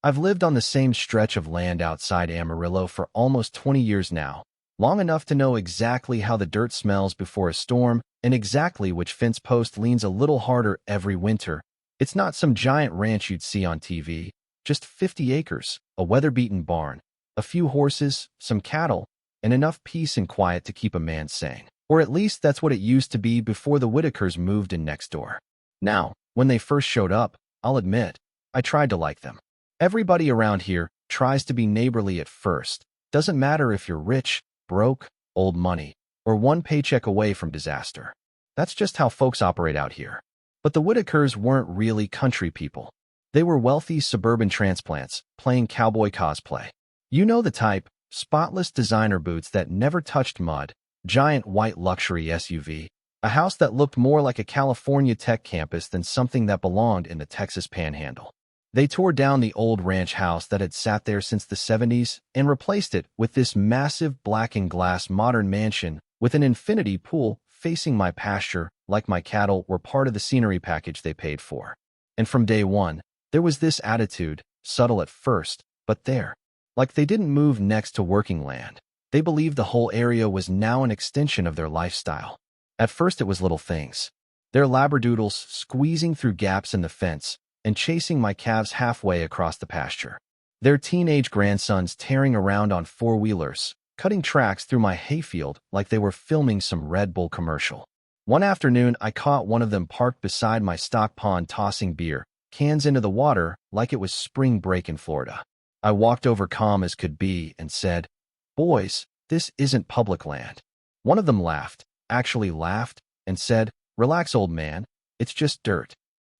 I've lived on the same stretch of land outside Amarillo for almost 20 years now, long enough to know exactly how the dirt smells before a storm and exactly which fence post leans a little harder every winter. It's not some giant ranch you'd see on TV, just 50 acres, a weather-beaten barn, a few horses, some cattle, and enough peace and quiet to keep a man sane. Or at least that's what it used to be before the Whitakers moved in next door. Now, when they first showed up, I'll admit, I tried to like them. Everybody around here tries to be neighborly at first. Doesn't matter if you're rich, broke, old money, or one paycheck away from disaster. That's just how folks operate out here. But the Whitakers weren't really country people. They were wealthy suburban transplants, playing cowboy cosplay. You know the type, spotless designer boots that never touched mud, giant white luxury SUV, a house that looked more like a California tech campus than something that belonged in the Texas Panhandle. They tore down the old ranch house that had sat there since the 70s and replaced it with this massive black and glass modern mansion with an infinity pool facing my pasture, like my cattle were part of the scenery package they paid for. And from day one, there was this attitude, subtle at first, but there. Like they didn't move next to working land. They believed the whole area was now an extension of their lifestyle. At first it was little things. Their labradoodles squeezing through gaps in the fence and chasing my calves halfway across the pasture. Their teenage grandsons tearing around on four-wheelers, cutting tracks through my hayfield like they were filming some Red Bull commercial. One afternoon, I caught one of them parked beside my stock pond tossing beer cans into the water like it was spring break in Florida. I walked over calm as could be and said, "Boys, this isn't public land." One of them laughed, actually laughed, and said, "Relax, old man, it's just dirt."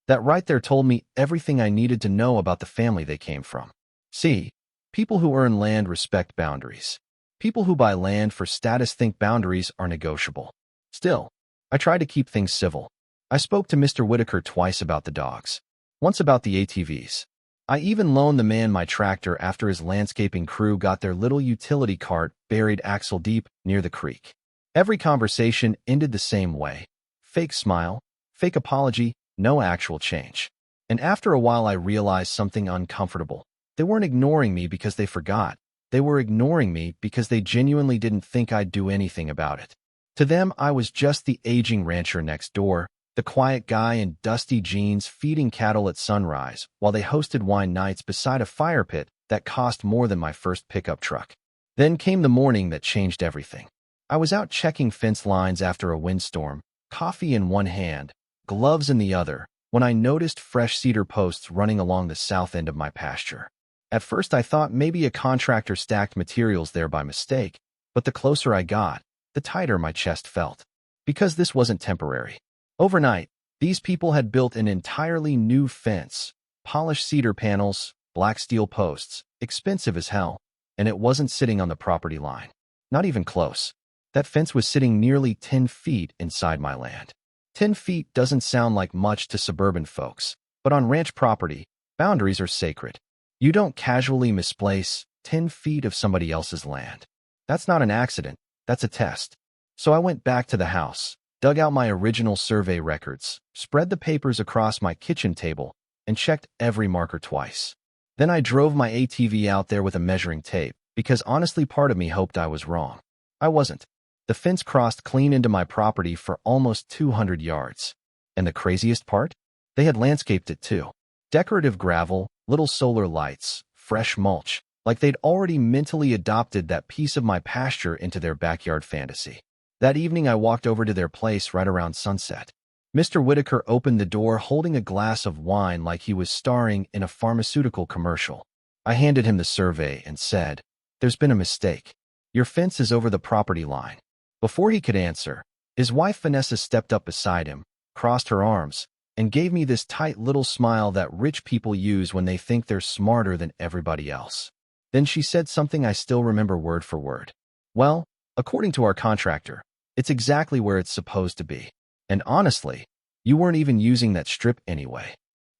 That right there told me everything I needed to know about the family they came from. See, people who earn land respect boundaries. People who buy land for status think boundaries are negotiable. Still, I tried to keep things civil. I spoke to Mr. Whitaker twice about the dogs, once about the ATVs. I even loaned the man my tractor after his landscaping crew got their little utility cart buried axle deep near the creek. Every conversation ended the same way. Fake smile, fake apology, no actual change. And after a while I realized something uncomfortable. They weren't ignoring me because they forgot. They were ignoring me because they genuinely didn't think I'd do anything about it. To them, I was just the aging rancher next door, the quiet guy in dusty jeans feeding cattle at sunrise while they hosted wine nights beside a fire pit that cost more than my first pickup truck. Then came the morning that changed everything. I was out checking fence lines after a windstorm, coffee in one hand, gloves in the other, when I noticed fresh cedar posts running along the south end of my pasture. At first I thought maybe a contractor stacked materials there by mistake, but the closer I got, the tighter my chest felt. Because this wasn't temporary. Overnight, these people had built an entirely new fence, polished cedar panels, black steel posts, expensive as hell, and it wasn't sitting on the property line. Not even close. That fence was sitting nearly 10 feet inside my land. 10 feet doesn't sound like much to suburban folks, but on ranch property, boundaries are sacred. You don't casually misplace 10 feet of somebody else's land. That's not an accident, that's a test. So I went back to the house, dug out my original survey records, spread the papers across my kitchen table, and checked every marker twice. Then I drove my ATV out there with a measuring tape, because honestly part of me hoped I was wrong. I wasn't. The fence crossed clean into my property for almost 200 yards. And the craziest part? They had landscaped it too. Decorative gravel, little solar lights, fresh mulch, like they'd already mentally adopted that piece of my pasture into their backyard fantasy. That evening I walked over to their place right around sunset. Mr. Whitaker opened the door holding a glass of wine like he was starring in a pharmaceutical commercial. I handed him the survey and said, "There's been a mistake. Your fence is over the property line." Before he could answer, his wife Vanessa stepped up beside him, crossed her arms, and gave me this tight little smile that rich people use when they think they're smarter than everybody else. Then she said something I still remember word for word. "Well, according to our contractor, it's exactly where it's supposed to be. And honestly, you weren't even using that strip anyway."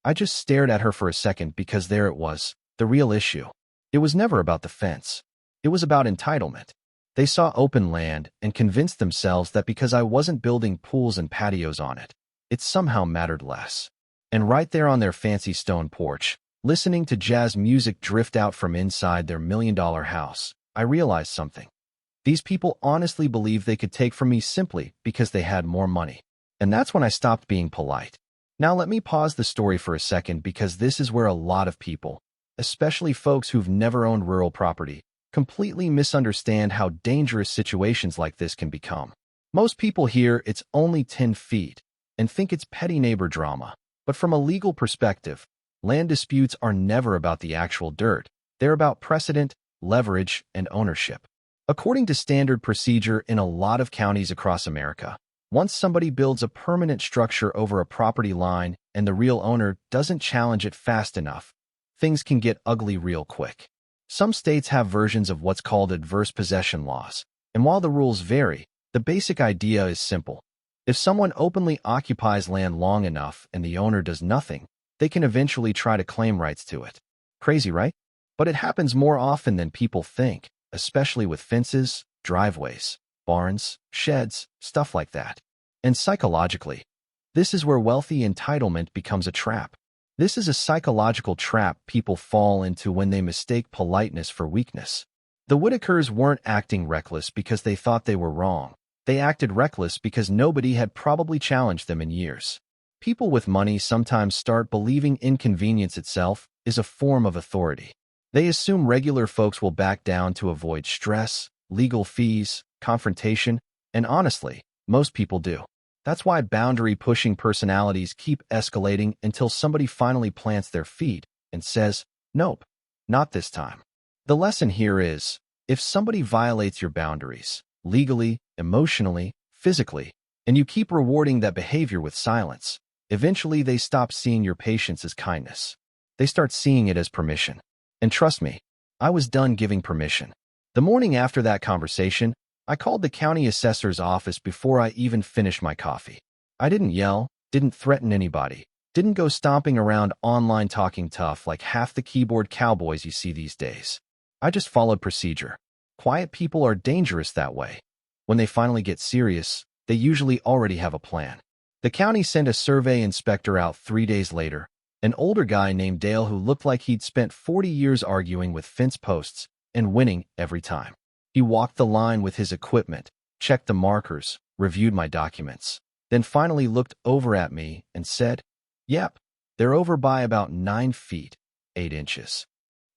I just stared at her for a second because there it was, the real issue. It was never about the fence. It was about entitlement. They saw open land and convinced themselves that because I wasn't building pools and patios on it, it somehow mattered less. And right there on their fancy stone porch, Listening to jazz music drift out from inside their million-dollar house, I realized something. These people honestly believe they could take from me simply because they had more money. And that's when I stopped being polite. Now let me pause the story for a second because this is where a lot of people, especially folks who've never owned rural property, completely misunderstand how dangerous situations like this can become. Most people hear it's only 10 feet and think it's petty neighbor drama. But from a legal perspective, land disputes are never about the actual dirt. They're about precedent, leverage, and ownership. According to standard procedure in a lot of counties across America, once somebody builds a permanent structure over a property line and the real owner doesn't challenge it fast enough, things can get ugly real quick. Some states have versions of what's called adverse possession laws, and while the rules vary, the basic idea is simple. If someone openly occupies land long enough and the owner does nothing, they can eventually try to claim rights to it. Crazy, right? But it happens more often than people think, especially with fences, driveways, barns, sheds, stuff like that. And psychologically, this is where wealthy entitlement becomes a trap. This is a psychological trap people fall into when they mistake politeness for weakness. The Whitakers weren't acting reckless because they thought they were wrong. They acted reckless because nobody had probably challenged them in years. People with money sometimes start believing inconvenience itself is a form of authority. They assume regular folks will back down to avoid stress, legal fees, confrontation, and honestly, most people do. That's why boundary-pushing personalities keep escalating until somebody finally plants their feet and says, "Nope, not this time." The lesson here is, if somebody violates your boundaries, legally, emotionally, physically, and you keep rewarding that behavior with silence, eventually they stop seeing your patience as kindness. They start seeing it as permission. And trust me, I was done giving permission. The morning after that conversation, I called the county assessor's office before I even finished my coffee. I didn't yell, didn't threaten anybody, didn't go stomping around online talking tough like half the keyboard cowboys you see these days. I just followed procedure. Quiet people are dangerous that way. When they finally get serious, they usually already have a plan. The county sent a survey inspector out 3 days later, an older guy named Dale who looked like he'd spent 40 years arguing with fence posts and winning every time. He walked the line with his equipment, checked the markers, reviewed my documents, then finally looked over at me and said, "Yep, they're over by about 9 feet, 8 inches.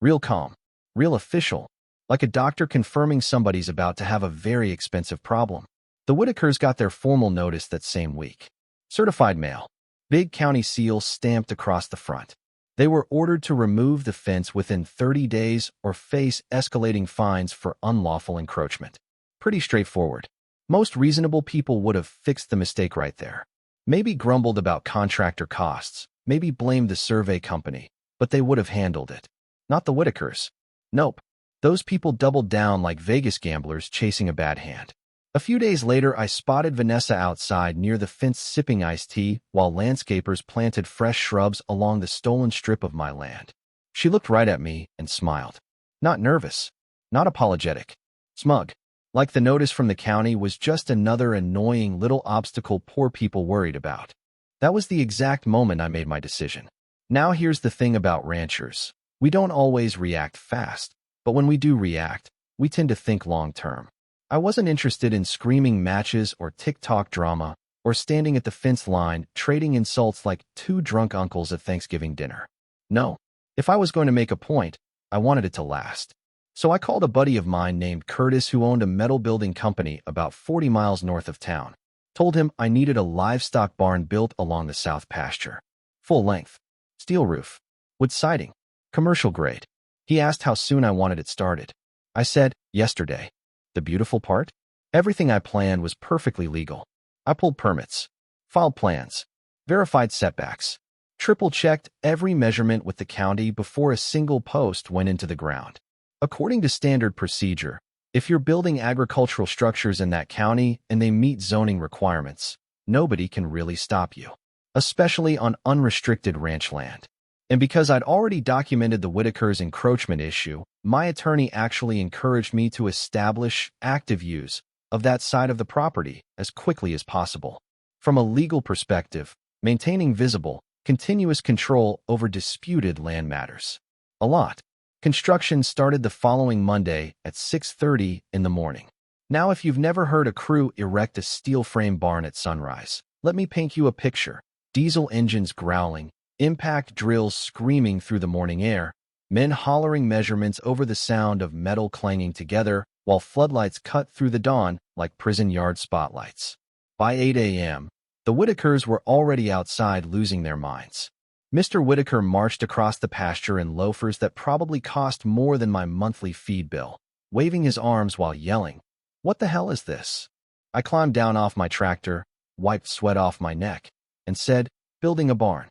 Real calm, real official, like a doctor confirming somebody's about to have a very expensive problem." The Whitakers got their formal notice that same week. Certified mail. Big county seal stamped across the front. They were ordered to remove the fence within 30 days or face escalating fines for unlawful encroachment. Pretty straightforward. Most reasonable people would have fixed the mistake right there. Maybe grumbled about contractor costs, maybe blamed the survey company, but they would have handled it. Not the Whitakers. Nope. Those people doubled down like Vegas gamblers chasing a bad hand. A few days later, I spotted Vanessa outside near the fence sipping iced tea while landscapers planted fresh shrubs along the stolen strip of my land. She looked right at me and smiled. Not nervous, not apologetic, smug. Like the notice from the county was just another annoying little obstacle poor people worried about. That was the exact moment I made my decision. Now here's the thing about ranchers. We don't always react fast, but when we do react, we tend to think long-term. I wasn't interested in screaming matches or TikTok drama or standing at the fence line trading insults like two drunk uncles at Thanksgiving dinner. No, if I was going to make a point, I wanted it to last. So I called a buddy of mine named Curtis who owned a metal building company about 40 miles north of town. Told him I needed a livestock barn built along the south pasture. Full length. Steel roof. Wood siding. Commercial grade. He asked how soon I wanted it started. I said, yesterday. The beautiful part? Everything I planned was perfectly legal. I pulled permits, filed plans, verified setbacks, triple-checked every measurement with the county before a single post went into the ground. According to standard procedure, if you're building agricultural structures in that county and they meet zoning requirements, nobody can really stop you, especially on unrestricted ranch land. And because I'd already documented the Whitakers' encroachment issue, my attorney actually encouraged me to establish active use of that side of the property as quickly as possible. From a legal perspective, maintaining visible, continuous control over disputed land matters. A lot. Construction started the following Monday at 6:30 in the morning. Now, if you've never heard a crew erect a steel frame barn at sunrise, let me paint you a picture. Diesel engines growling, impact drills screaming through the morning air, men hollering measurements over the sound of metal clanging together, while floodlights cut through the dawn like prison yard spotlights. By 8 a.m., the Whitakers were already outside losing their minds. Mr. Whitaker marched across the pasture in loafers that probably cost more than my monthly feed bill, waving his arms while yelling, "What the hell is this?" I climbed down off my tractor, wiped sweat off my neck, and said, "Building a barn.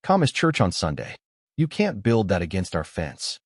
Come as church on Sunday. You can't build that against our fence."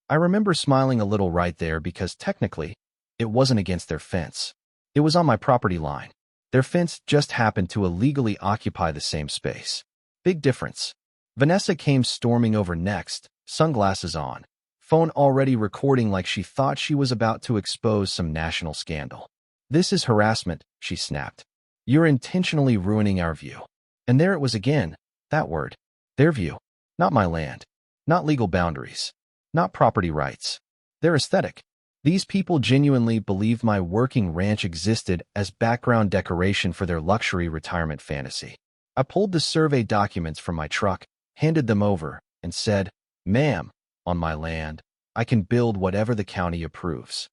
I remember smiling a little right there because technically, it wasn't against their fence. It was on my property line. Their fence just happened to illegally occupy the same space. Big difference. Vanessa came storming over next, sunglasses on, phone already recording like she thought she was about to expose some national scandal. "This is harassment," she snapped. "You're intentionally ruining our view." And there it was again, that word. Their view. Not my land. Not legal boundaries. Not property rights. Their aesthetic. These people genuinely believed my working ranch existed as background decoration for their luxury retirement fantasy. I pulled the survey documents from my truck, handed them over, and said, "Ma'am, on my land, I can build whatever the county approves."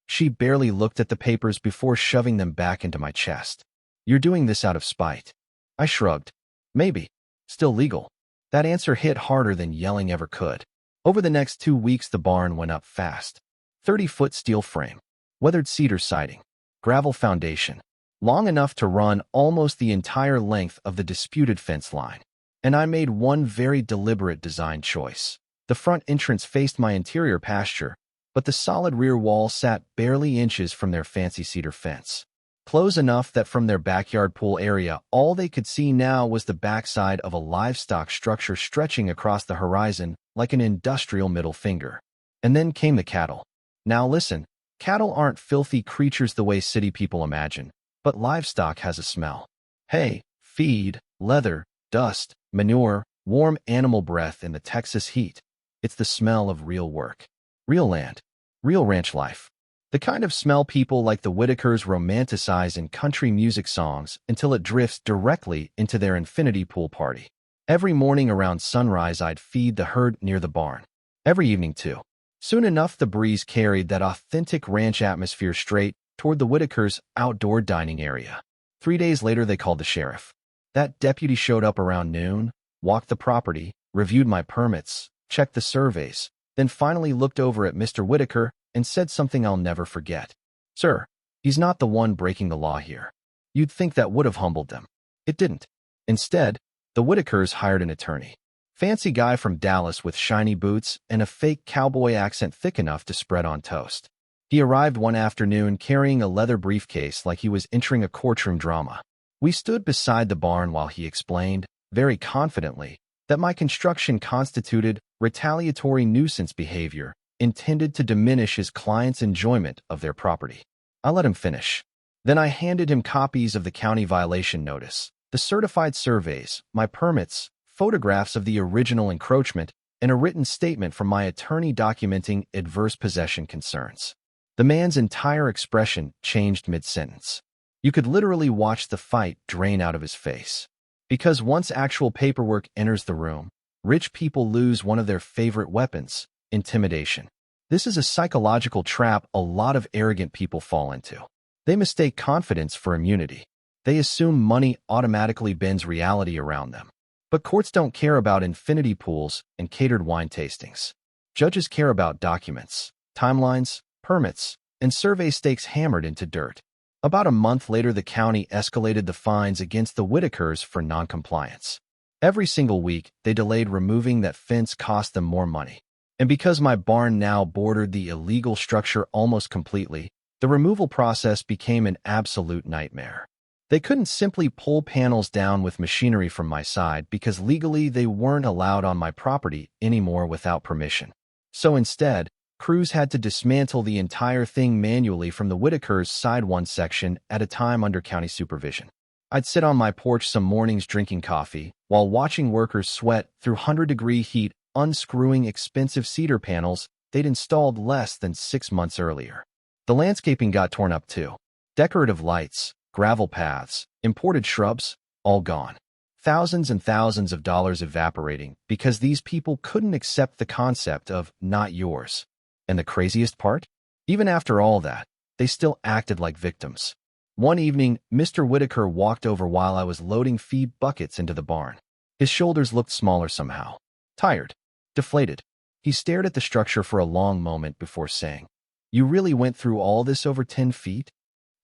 She barely looked at the papers before shoving them back into my chest. "You're doing this out of spite." I shrugged. "Maybe. Still legal." That answer hit harder than yelling ever could. Over the next 2 weeks, the barn went up fast. 30-foot steel frame, weathered cedar siding, gravel foundation, long enough to run almost the entire length of the disputed fence line. And I made one very deliberate design choice. The front entrance faced my interior pasture, but the solid rear wall sat barely inches from their fancy cedar fence. Close enough that from their backyard pool area, all they could see now was the backside of a livestock structure stretching across the horizon like an industrial middle finger. And then came the cattle. Now listen, cattle aren't filthy creatures the way city people imagine, but livestock has a smell. Hay, feed, leather, dust, manure, warm animal breath in the Texas heat. It's the smell of real work, real land, real ranch life. The kind of smell people like the Whitakers romanticize in country music songs until it drifts directly into their infinity pool party. Every morning around sunrise, I'd feed the herd near the barn. Every evening, too. Soon enough, the breeze carried that authentic ranch atmosphere straight toward the Whitakers' outdoor dining area. 3 days later, they called the sheriff. That deputy showed up around noon, walked the property, reviewed my permits, checked the surveys, then finally looked over at Mr. Whitaker and said something I'll never forget. "Sir, he's not the one breaking the law here." You'd think that would have humbled them. It didn't. Instead, the Whitakers hired an attorney. Fancy guy from Dallas with shiny boots and a fake cowboy accent thick enough to spread on toast. He arrived one afternoon carrying a leather briefcase like he was entering a courtroom drama. We stood beside the barn while he explained, very confidently, that my construction constituted retaliatory nuisance behavior intended to diminish his client's enjoyment of their property. I let him finish. Then I handed him copies of the county violation notice, the certified surveys, my permits, photographs of the original encroachment, and a written statement from my attorney documenting adverse possession concerns. The man's entire expression changed mid-sentence. You could literally watch the fight drain out of his face. Because once actual paperwork enters the room, rich people lose one of their favorite weapons, intimidation. This is a psychological trap a lot of arrogant people fall into. They mistake confidence for immunity. They assume money automatically bends reality around them. But courts don't care about infinity pools and catered wine tastings. Judges care about documents, timelines, permits, and survey stakes hammered into dirt. About a month later, the county escalated the fines against the Whitakers for noncompliance. Every single week, they delayed removing that fence cost them more money. And because my barn now bordered the illegal structure almost completely, the removal process became an absolute nightmare. They couldn't simply pull panels down with machinery from my side because legally they weren't allowed on my property anymore without permission. So instead, crews had to dismantle the entire thing manually from the Whitakers' side, one section at a time under county supervision. I'd sit on my porch some mornings drinking coffee while watching workers sweat through 100-degree heat unscrewing expensive cedar panels they'd installed less than 6 months earlier. The landscaping got torn up too. Decorative lights, gravel paths, imported shrubs, all gone. Thousands and thousands of dollars evaporating because these people couldn't accept the concept of not yours. And the craziest part? Even after all that, they still acted like victims. One evening, Mr. Whitaker walked over while I was loading feed buckets into the barn. His shoulders looked smaller somehow. Tired. Deflated. He stared at the structure for a long moment before saying, "You really went through all this over 10 feet?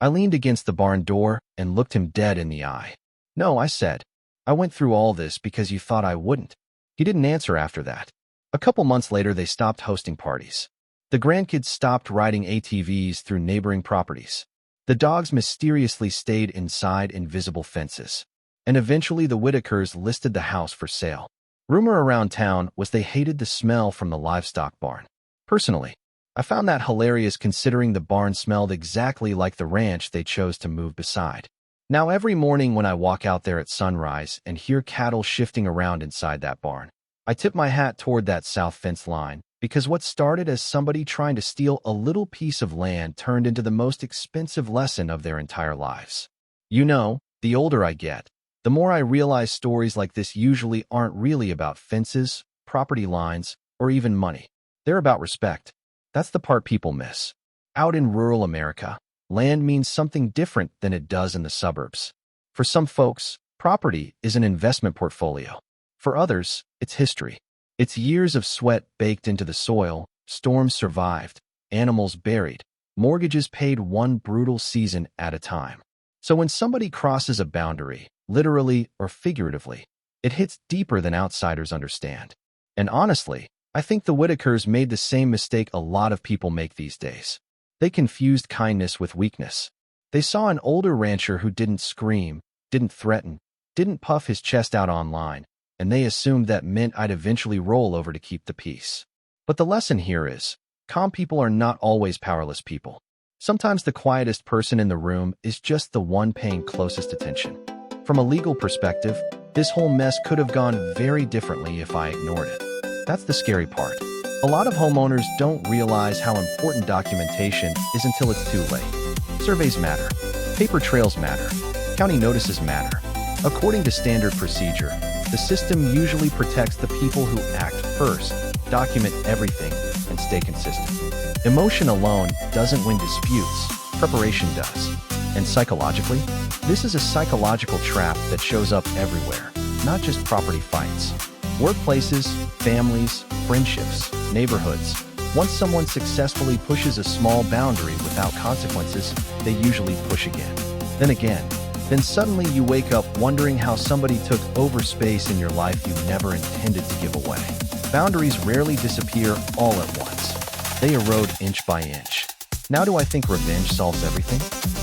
I leaned against the barn door and looked him dead in the eye. "No," I said. "I went through all this because you thought I wouldn't." He didn't answer after that. A couple months later, they stopped hosting parties. The grandkids stopped riding ATVs through neighboring properties. The dogs mysteriously stayed inside invisible fences. And eventually the Whitakers listed the house for sale. Rumor around town was they hated the smell from the livestock barn. Personally, I found that hilarious considering the barn smelled exactly like the ranch they chose to move beside. Now every morning when I walk out there at sunrise and hear cattle shifting around inside that barn, I tip my hat toward that south fence line, because what started as somebody trying to steal a little piece of land turned into the most expensive lesson of their entire lives. You know, the older I get, the more I realize stories like this usually aren't really about fences, property lines, or even money. They're about respect. That's the part people miss. Out in rural America, land means something different than it does in the suburbs. For some folks, property is an investment portfolio. For others, it's history. It's years of sweat baked into the soil, storms survived, animals buried, mortgages paid one brutal season at a time. So when somebody crosses a boundary, literally or figuratively, it hits deeper than outsiders understand. And honestly, I think the Whitakers made the same mistake a lot of people make these days. They confused kindness with weakness. They saw an older rancher who didn't scream, didn't threaten, didn't puff his chest out online, and they assumed that meant I'd eventually roll over to keep the peace. But the lesson here is, calm people are not always powerless people. Sometimes the quietest person in the room is just the one paying closest attention. From a legal perspective, this whole mess could have gone very differently if I ignored it. That's the scary part. A lot of homeowners don't realize how important documentation is until it's too late. Surveys matter. Paper trails matter. County notices matter. According to standard procedure, the system usually protects the people who act first, document everything, and stay consistent. Emotion alone doesn't win disputes, preparation does. And psychologically, this is a psychological trap that shows up everywhere, not just property fights. Workplaces, families, friendships, neighborhoods. Once someone successfully pushes a small boundary without consequences, they usually push again. Then suddenly you wake up wondering how somebody took over space in your life you never intended to give away. Boundaries rarely disappear all at once. They erode inch by inch. Now do I think revenge solves everything?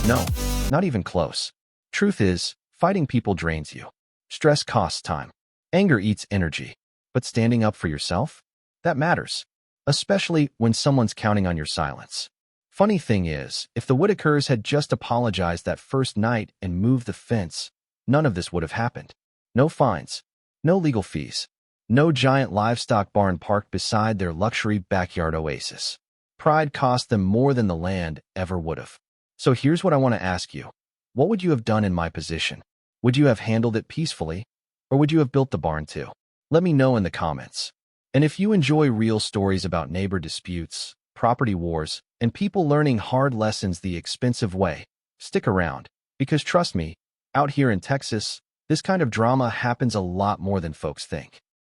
No, not even close. Truth is, fighting people drains you. Stress costs time. Anger eats energy. But standing up for yourself? That matters. Especially when someone's counting on your silence. Funny thing is, if the Whitakers had just apologized that first night and moved the fence, none of this would have happened. No fines. No legal fees. No giant livestock barn parked beside their luxury backyard oasis. Pride cost them more than the land ever would have. So here's what I want to ask you. What would you have done in my position? Would you have handled it peacefully? Or would you have built the barn too? Let me know in the comments. And if you enjoy real stories about neighbor disputes, property wars, and people learning hard lessons the expensive way, stick around. Because trust me, out here in Texas, this kind of drama happens a lot more than folks think.